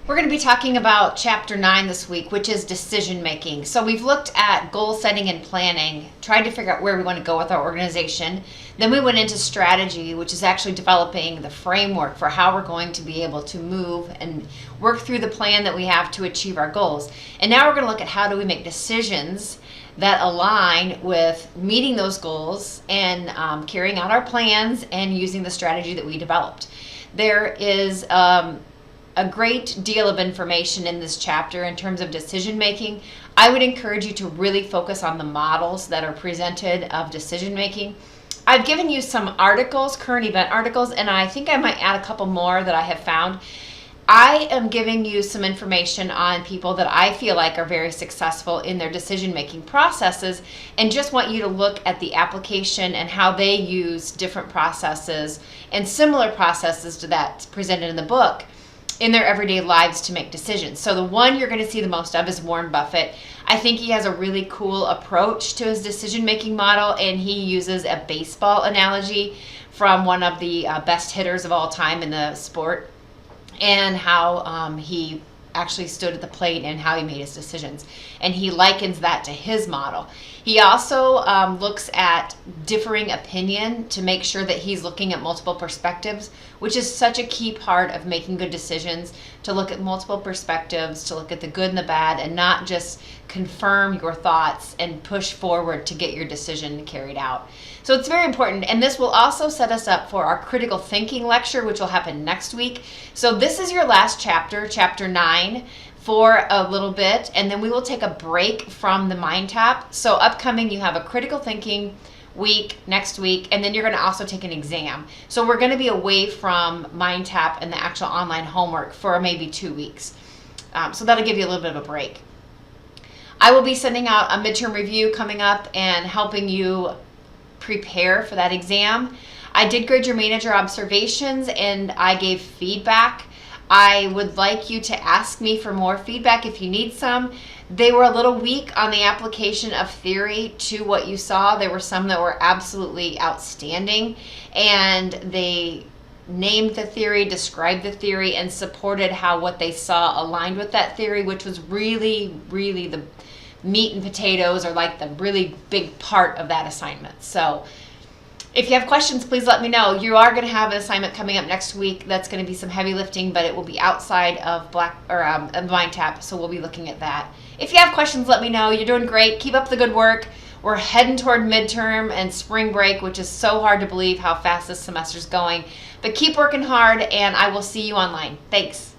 We're going to be talking about chapter 9 this week, which is decision making. So we've looked at goal setting and planning, tried to figure out where we want to go with our organization. Then we went into strategy, which is actually developing the framework for how we're going to be able to move and work through the plan that we have to achieve our goals. And now we're going to look at how do we make decisions that align with meeting those goals and carrying out our plans and using the strategy that we developed. There is a great deal of information in this chapter in terms of decision making. I would encourage you to really focus on the models that are presented of decision making. I've given you some articles, current event articles, and I think I might add a couple more that I have found. I am giving you some information on people that I feel like are very successful in their decision-making processes, and just want you to look at the application and how they use different processes and similar processes to that presented in the book in their everyday lives to make decisions. So the one you're going to see the most of is Warren Buffett. I think he has a really cool approach to his decision-making model, and he uses a baseball analogy from one of the best hitters of all time in the sport, and how he actually stood at the plate and how he made his decisions. And he likens that to his model. He also looks at differing opinion to make sure that he's looking at multiple perspectives, which is such a key part of making good decisions, to look at multiple perspectives, to look at the good and the bad, and not just confirm your thoughts and push forward to get your decision carried out. So it's very important, and this will also set us up for our critical thinking lecture, which will happen next week. So this is your last chapter, chapter 9, for a little bit, and then we will take a break from the Mind Tap. So upcoming, you have a critical thinking week next week, and then you're going to also take an exam. So we're going to be away from Mind Tap and the actual online homework for maybe 2 weeks. So that'll give you a little bit of a break. I will be sending out a midterm review coming up and helping you prepare for that exam. I did grade your manager observations and I gave feedback. I would like you to ask me for more feedback if you need some. They were a little weak on the application of theory to what you saw. There were some that were absolutely outstanding, and they named the theory, described the theory, and supported how what they saw aligned with that theory, which was really, really the meat and potatoes, or like the really big part of that assignment. So if you have questions, please let me know. You are going to have an assignment coming up next week that's going to be some heavy lifting, but it will be outside of Mind Tap, so we'll be looking at that. If you have questions, let me know. You're doing great. Keep up the good work. We're heading toward midterm and spring break, which is so hard to believe how fast this semester's going. But keep working hard, and I will see you online. Thanks.